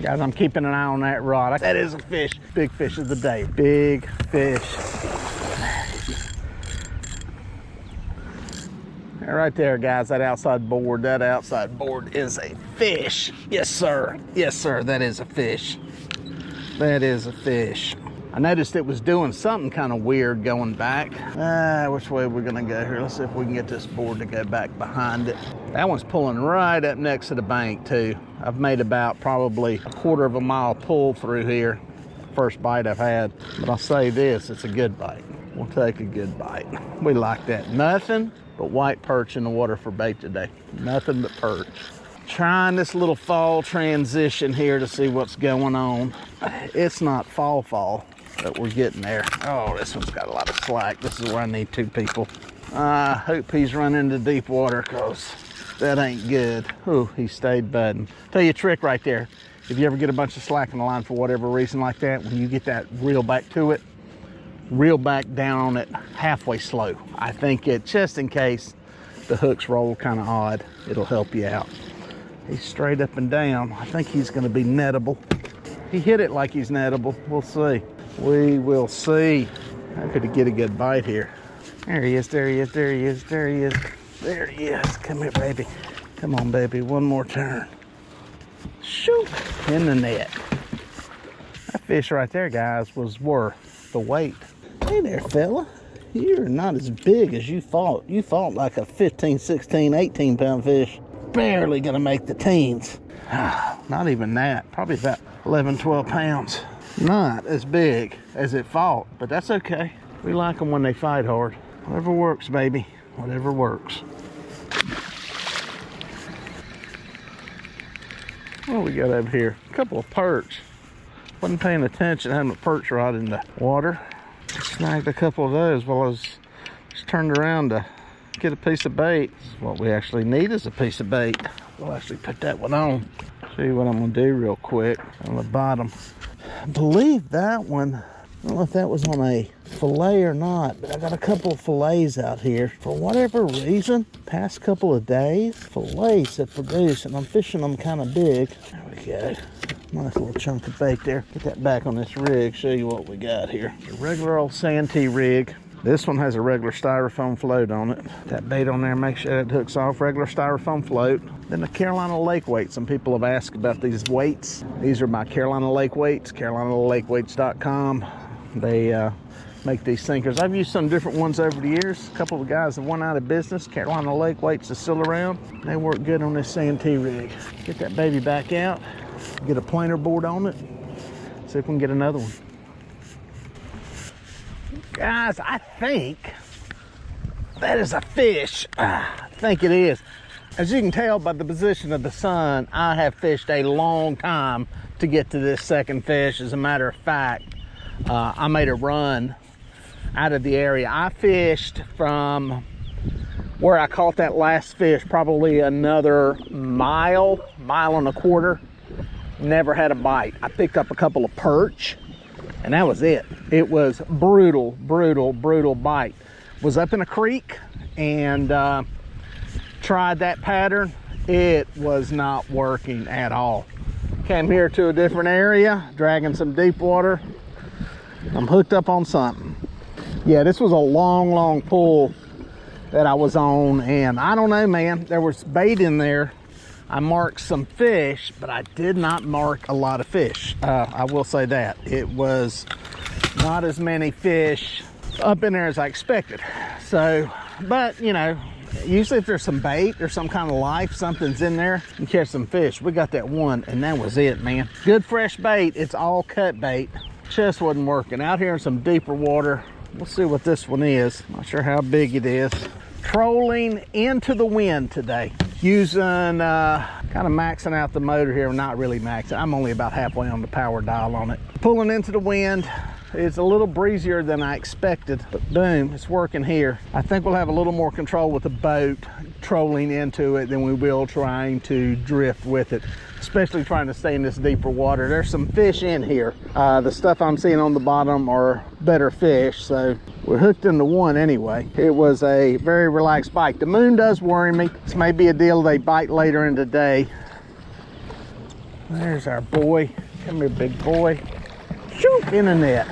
Guys, I'm keeping an eye on that rod. That is a fish. Big fish of the day. Big fish. Right there, guys, that outside board is a fish. Yes, sir. Yes, sir, that is a fish. That is a fish. I noticed it was doing something kind of weird going back. Which way are we gonna go here? Let's see if we can get this board to go back behind it. That one's pulling right up next to the bank too. I've made about probably a quarter of a mile pull through here. First bite I've had, but I'll say this, it's a good bite. We'll take a good bite. We like that. Nothing but white perch in the water for bait today. Nothing but perch. Trying this little fall transition here to see what's going on. It's not fall, but we're getting there. Oh, this one's got a lot of slack. This is where I need two people. I hope he's running into deep water, because that ain't good. Oh, he stayed budding. Tell you a trick right there. If you ever get a bunch of slack in the line for whatever reason like that, when you get that reel back to it, reel back down on it halfway slow. I think it, just in case the hooks roll kind of odd, it'll help you out. He's straight up and down. I think he's going to be nettable. He hit it like he's nettable. We'll see. We will see. How could he get a good bite here? There he is, there he is, there he is, there he is. There he is. Come here, baby. Come on, baby. One more turn. Shoot. In the net. That fish right there, guys, was worth the wait. Hey there, fella. You're not as big as you thought. You thought like a 15, 16, 18 pound fish. Barely gonna make the teens. Not even that. Probably about 11, 12 pounds. Not as big as it fought, but that's okay. We like them when they fight hard. Whatever works, baby. Whatever works. What do we got over here? A couple of perch. Wasn't paying attention, having a perch rod in the water. Snagged a couple of those while I was just turned around to get a piece of bait. What we actually need is a piece of bait. We'll actually put that one on. See what I'm gonna do real quick on the bottom. I believe that one, I don't know if that was on a fillet or not, but I got a couple of fillets out here. For whatever reason, past couple of days, fillets have produced, and I'm fishing them kind of big. There we go. Nice little chunk of bait there. Get that back on this rig, show you what we got here. A regular old Santee rig. This one has a regular styrofoam float on it. That bait on there, make sure that hooks off. Regular styrofoam float. Then the Carolina Lake weight. Some people have asked about these weights. These are my Carolina Lake weights, carolinalakeweights.com. They make these sinkers. I've used some different ones over the years. A couple of guys have went out of business. Carolina Lake weights are still around. They work good on this Santee rig. Get that baby back out. Get a planer board on it. See if we can get another one. Guys, I think that is a fish. I think it is. As you can tell by the position of the sun, I have fished a long time to get to this second fish. As a matter of fact, I made a run out of the area. I fished from where I caught that last fish, probably another mile and a quarter. Never had a bite. I picked up a couple of perch, and that was it. It was brutal, brutal, brutal bite. Was up in a creek and tried that pattern. It was not working at all. Came here to a different area, dragging some deep water. I'm hooked up on something. Yeah, this was a long pull that I was on, and I don't know, man. There was bait in there. I marked some fish, but I did not mark a lot of fish. I will say that. It was not as many fish up in there as I expected. So, but you know, usually if there's some bait or some kind of life, something's in there, you catch some fish. We got that one, and that was it, man. Good fresh bait. It's all cut bait. Just wasn't working. Out here in some deeper water. We'll see what this one is. Not sure how big it is. Trolling into the wind today. Using, kind of maxing out the motor here. Not really maxing. I'm only about halfway on the power dial on it. Pulling into the wind. It's a little breezier than I expected, but boom, it's working here. I think we'll have a little more control with the boat trolling into it than we will trying to drift with it, especially trying to stay in this deeper water. There's some fish in here. The stuff I'm seeing on the bottom are better fish, so we're hooked into one anyway. It was a very relaxed bite. The moon does worry me. This may be a deal they bite later in the day. There's our boy. Come here, big boy. Shoot, in the net.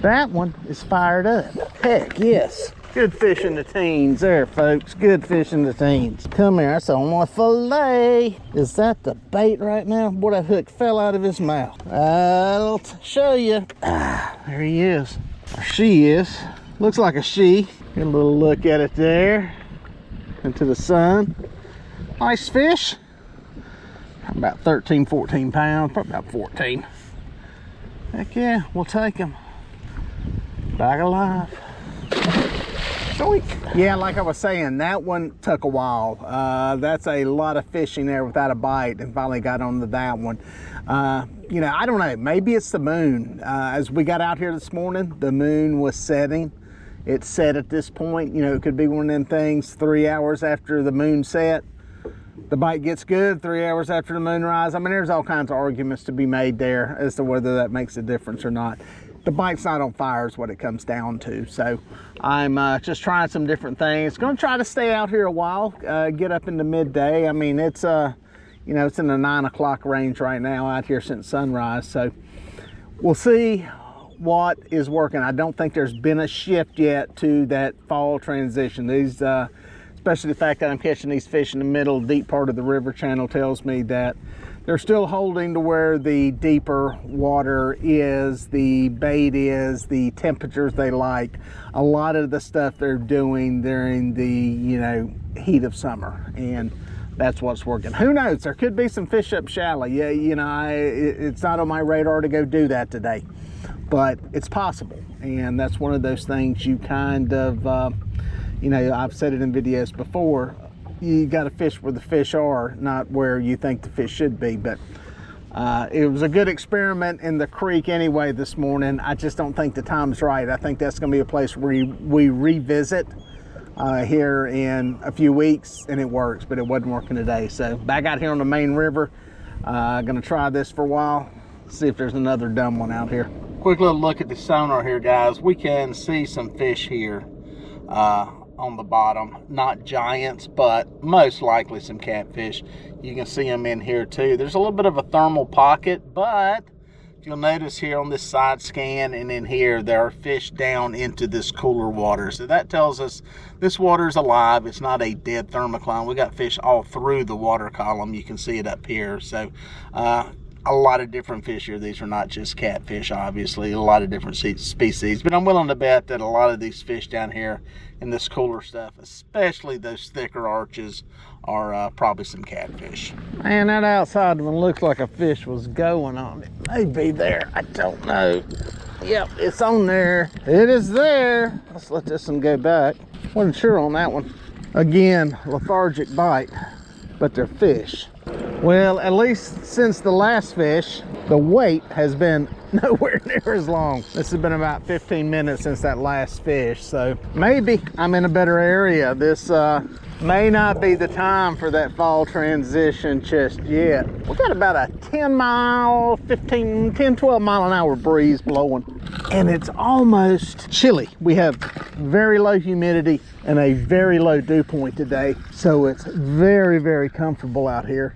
That one is fired up. Heck yes. Good fish in the teens there, folks. Good fish in the teens. Come here, that's on my fillet. Is that the bait right now? Boy, that hook fell out of his mouth. I'll show you. Ah, there he is. Or she is. Looks like a she. Get a little look at it there. Into the sun. Nice fish. About 13, 14 pounds. Probably about 14. Heck yeah, we'll take him. Back alive. Yeah, like I was saying, that one took a while. That's a lot of fishing there without a bite, and finally got onto that one. You know, I don't know, maybe it's the moon. As we got out here this morning, the moon was setting. It set at this point. You know, it could be one of them things, 3 hours after the moon set, the bite gets good. 3 hours after the moon rise. I mean, there's all kinds of arguments to be made there as to whether that makes a difference or not. The bite's not on fire is what it comes down to. So I'm just trying some different things. Gonna try to stay out here a while, get up into midday. I mean, it's you know, it's in the 9 o'clock range right now out here since sunrise. So we'll see what is working. I don't think there's been a shift yet to that fall transition. These, especially the fact that I'm catching these fish in the middle, deep part of the river channel, tells me that they're still holding to where the deeper water is, the bait is, the temperatures they like. A lot of the stuff they're doing during the, you know, heat of summer, and that's what's working. Who knows? There could be some fish up shallow. Yeah, you know, it's not on my radar to go do that today, but it's possible, and that's one of those things you kind of, you know, I've said it in videos before. You got to fish where the fish are, not where you think the fish should be. But it was a good experiment in the creek anyway this morning. I just don't think the time's right. I think that's going to be a place where we revisit here in a few weeks, and it works, but it wasn't working today. So back out here on the main river, going to try this for a while, see if there's another dumb one out here. Quick little look at the sonar here, guys. We can see some fish here on the bottom. Not giants, but most likely some catfish. You can see them in here too. There's a little bit of a thermal pocket, but you'll notice here on this side scan and in here, there are fish down into this cooler water. So that tells us this water is alive. It's not a dead thermocline. We got fish all through the water column. You can see it up here. So a lot of different fish here. These are not just catfish, obviously. A lot of different species. But I'm willing to bet that a lot of these fish down here in this cooler stuff, especially those thicker arches, are probably some catfish. Man, that outside one looks like a fish was going on it. Maybe there, I don't know. Yep, it's on there. It is there. Let's let this one go back. Wasn't sure on that one. Again, lethargic bite, but they're fish. Well, at least since the last fish, the wait has been nowhere near as long. This has been about 15 minutes since that last fish, so maybe I'm in a better area. This may not be the time for that fall transition just yet. We got about a 10, 12 mile an hour breeze blowing, and it's almost chilly. We have very low humidity and a very low dew point today, so it's very, very comfortable out here.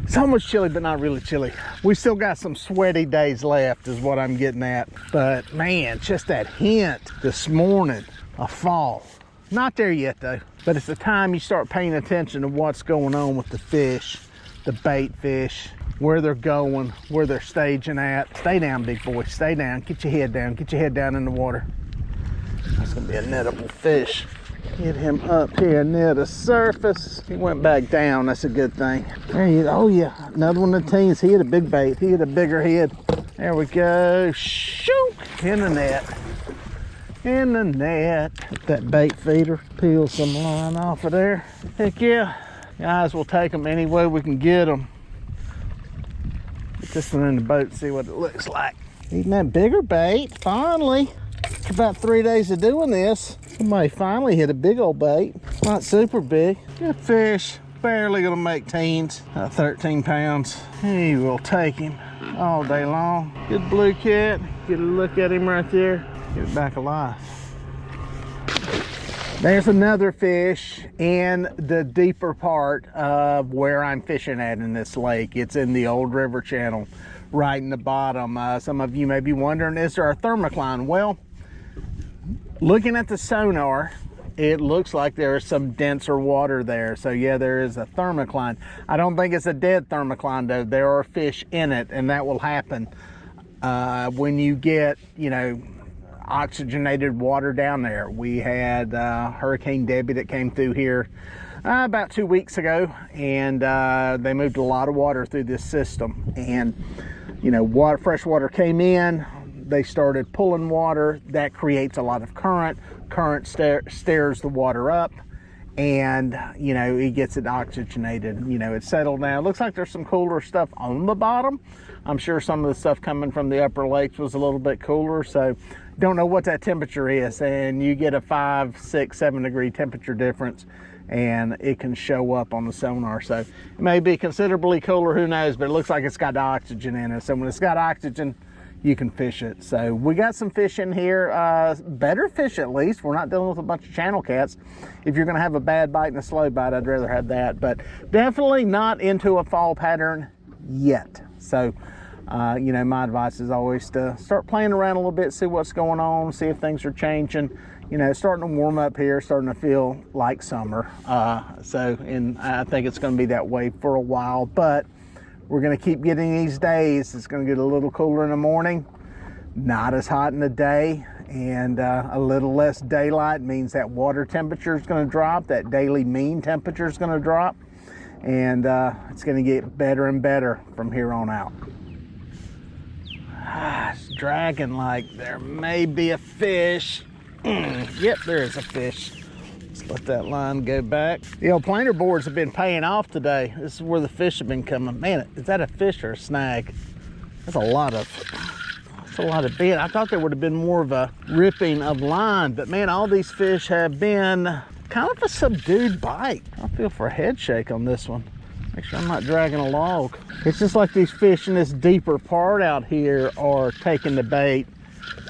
It's almost chilly, but not really chilly. We still got some sweaty days left is what I'm getting at. But man, just that hint this morning of fall. Not there yet though, but it's the time you start paying attention to what's going on with the fish, the bait fish, where they're going, where they're staging at. Stay down, big boy, stay down. Get your head down, get your head down in the water. That's gonna be a nettable fish. Get him up here near the surface. He went back down, that's a good thing. There he is. Oh yeah, another one of the teens. He had a big bait, he had a bigger head. There we go, shoot, in the net. In the net. Get that bait feeder, peel some line off of there. Heck yeah, guys, we'll take them any way we can get them. Get this one in the boat, see what it looks like. Eating that bigger bait, finally. After about 3 days of doing this, somebody finally hit a big old bait. Not super big. Good fish, barely gonna make teens. 13 pounds. He will take him all day long. Good blue cat. Get a look at him right there. Get it back alive. There's another fish in the deeper part of where I'm fishing at in this lake. It's in the old river channel, right in the bottom. Some of you may be wondering, is there a thermocline? Well, looking at the sonar, it looks like there is some denser water there. So yeah, there is a thermocline. I don't think it's a dead thermocline though. There are fish in it, and that will happen when you get, you know, oxygenated water down there. We had Hurricane Debbie that came through here about 2 weeks ago, and they moved a lot of water through this system. And you know, fresh water came in, they started pulling water. That creates a lot of current. Current stirs the water up, and you know, it gets it oxygenated. You know, it's settled down. It looks like there's some cooler stuff on the bottom. I'm sure some of the stuff coming from the upper lakes was a little bit cooler, so don't know what that temperature is. And you get a 5, 6, 7 degree temperature difference, and it can show up on the sonar. So it may be considerably cooler, who knows, but it looks like it's got oxygen in it. So when it's got oxygen, you can fish it. So we got some fish in here, better fish at least. We're not dealing with a bunch of channel cats. If you're gonna have a bad bite and a slow bite, I'd rather have that, but definitely not into a fall pattern yet. So you know, my advice is always to start playing around a little bit, see what's going on, see if things are changing. You know, it's starting to warm up here, starting to feel like summer. And I think it's going to be that way for a while, but we're going to keep getting these days. It's going to get a little cooler in the morning, not as hot in the day, and a little less daylight means that water temperature is going to drop, that daily mean temperature is going to drop, and it's going to get better and better from here on out. It's dragging like there may be a fish. Yep, there is a fish. Let's let that line go back. The old planer boards have been paying off today. This is where the fish have been coming. Man, is that a fish or a snag? That's a lot of bait. I thought there would have been more of a ripping of line, but man, all these fish have been kind of a subdued bite. I feel for a head shake on this one. Make sure I'm not dragging a log. It's just like these fish in this deeper part out here are taking the bait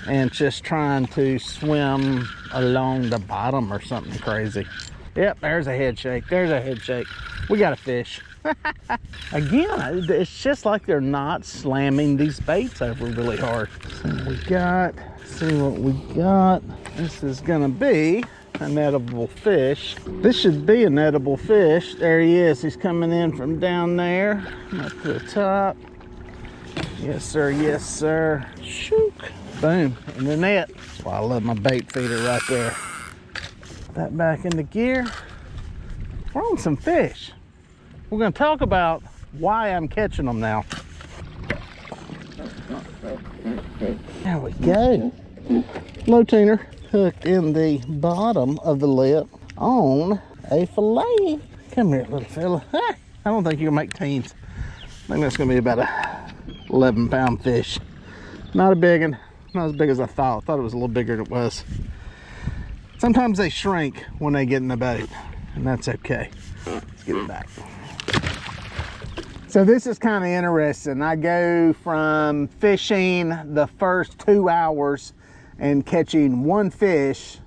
and just trying to swim along the bottom or something crazy. Yep, there's a head shake. There's a head shake. We got a fish. Again, it's just like they're not slamming these baits over really hard. So see what we got. This is gonna be an edible fish. This should be an edible fish. There he is. He's coming in from down there up to the top. Yes, sir. Yes, sir. Shook. Boom. In the net. That's why I love my bait feeder right there. Put that back into gear. We're on some fish. We're going to talk about why I'm catching them now. There we go. Low tuner hooked in the bottom of the lip on a fillet. Come here, little fella. I don't think you can make teens. I think that's going to be about a 11-pound fish. Not a big one. Not as big as I thought. I thought it was a little bigger than it was. Sometimes they shrink when they get in the boat, and that's okay. Let's get it back. So this is kind of interesting. I go from fishing the first 2 hours and catching 1 fish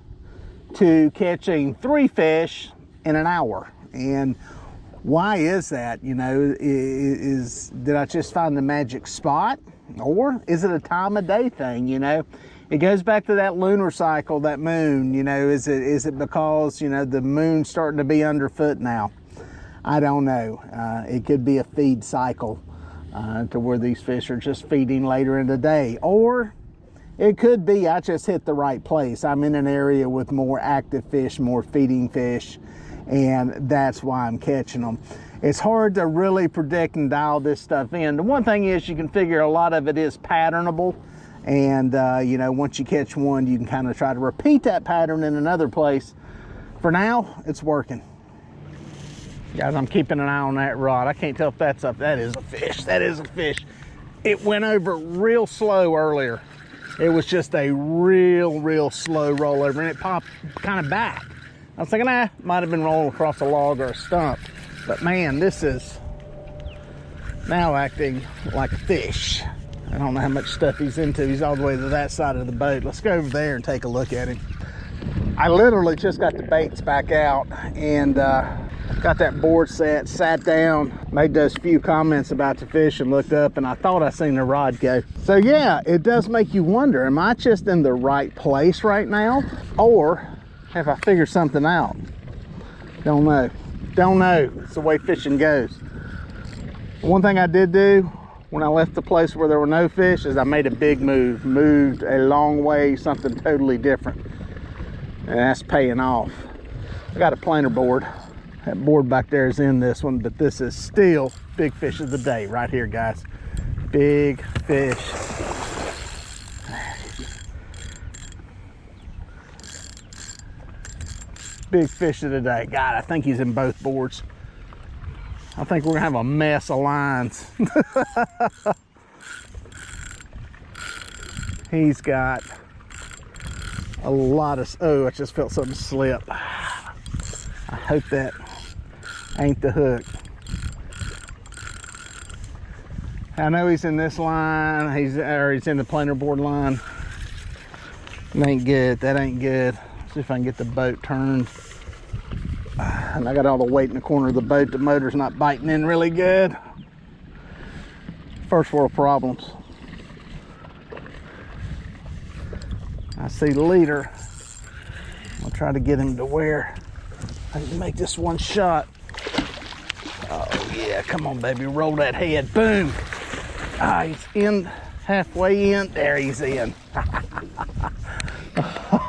to catching 3 fish in an hour. And why is that? You know, did I just find the magic spot? Or is it a time of day thing? You know, it goes back to that lunar cycle, that moon. You know, is it because, you know, the moon's starting to be underfoot now? I don't know. It could be a feed cycle to where these fish are just feeding later in the day. Or it could be I just hit the right place. I'm in an area with more active fish, more feeding fish, and that's why I'm catching them. It's hard to really predict and dial this stuff in. The one thing is you can figure a lot of it is patternable, and you know, once you catch one, you can kind of try to repeat that pattern in another place. For now, it's working. Guys, I'm keeping an eye on that rod. I can't tell if that's up. That is a fish. That is a fish. It went over real slow earlier. It was just a real slow rollover, and it popped kind of back. I was thinking, might have been rolling across a log or a stump. But man, this is now acting like a fish. I don't know how much stuff he's into. He's all the way to that side of the boat. Let's go over there and take a look at him. I literally just got the baits back out and got that board set, sat down, made those few comments about the fish and looked up and I thought I seen the rod go. So yeah, it does make you wonder, am I just in the right place right now? Or have I figured something out? Don't know. Don't know. It's the way fishing goes. One thing I did do when I left the place where there were no fish is I made a big move. Moved a long way, something totally different. And that's paying off. I got a planer board. That board back there is in this one, but this is still big fish of the day right here, guys. Big fish. Big fish of the day. God, I think he's in both boards. I think we're gonna have a mess of lines. He's got a lot of, oh, I just felt something slip. I hope that ain't the hook. I know he's in this line, he's in the planer board line. It ain't good, that ain't good. See if I can get the boat turned. And I got all the weight in the corner of the boat. The motor's not biting in really good. First world problems. I see the leader. I'll try to get him to where I can make this one shot. Oh yeah, come on baby, roll that head, boom. Ah, he's in, halfway in, there he's in.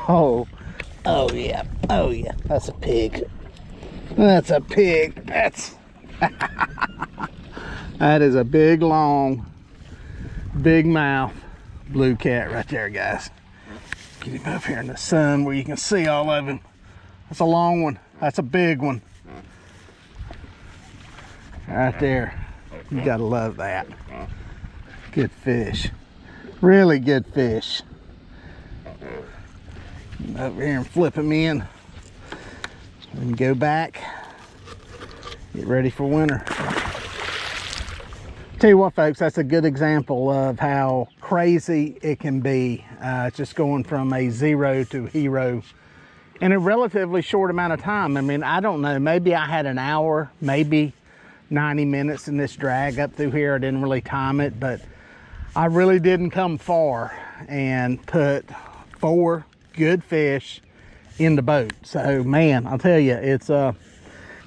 Oh yeah, oh yeah, that's a pig. That's a pig, that's, that is a big, long, big mouth blue cat right there, guys. Get him up here in the sun where you can see all of him. That's a long one, that's a big one. Right there, you gotta love that. Good fish, really good fish. Over here and flip him in and go back, get ready for winter. Tell you what folks, that's a good example of how crazy it can be, just going from a zero to hero in a relatively short amount of time. I mean, I don't know, maybe I had an hour, maybe 90 minutes in this drag up through here. I didn't really time it, but I really didn't come far and put 4 good fish in the boat. So man, I'll tell you, it's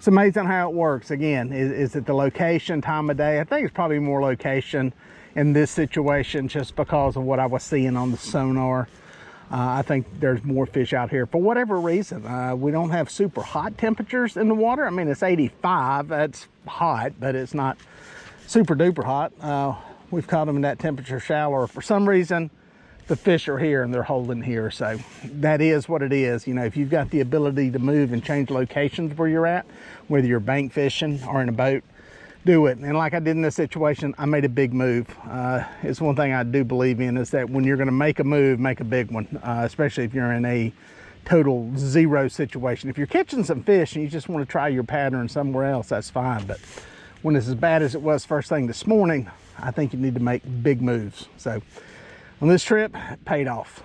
amazing how it works. Again, is it the location, time of day? I think it's probably more location in this situation just because of what I was seeing on the sonar. I think there's more fish out here for whatever reason. We don't have super hot temperatures in the water. I mean, it's 85, that's hot, but it's not super duper hot. We've caught them in that temperature shallower. For some reason, the fish are here and they're holding here. So that is what it is. You know, if you've got the ability to move and change locations where you're at, whether you're bank fishing or in a boat, do it. And like I did in this situation, I made a big move. It's one thing I do believe in, is that when you're going to make a move, make a big one, especially if you're in a total zero situation. If you're catching some fish and you just want to try your pattern somewhere else, that's fine. But when it's as bad as it was first thing this morning, I think you need to make big moves. So on this trip, it paid off.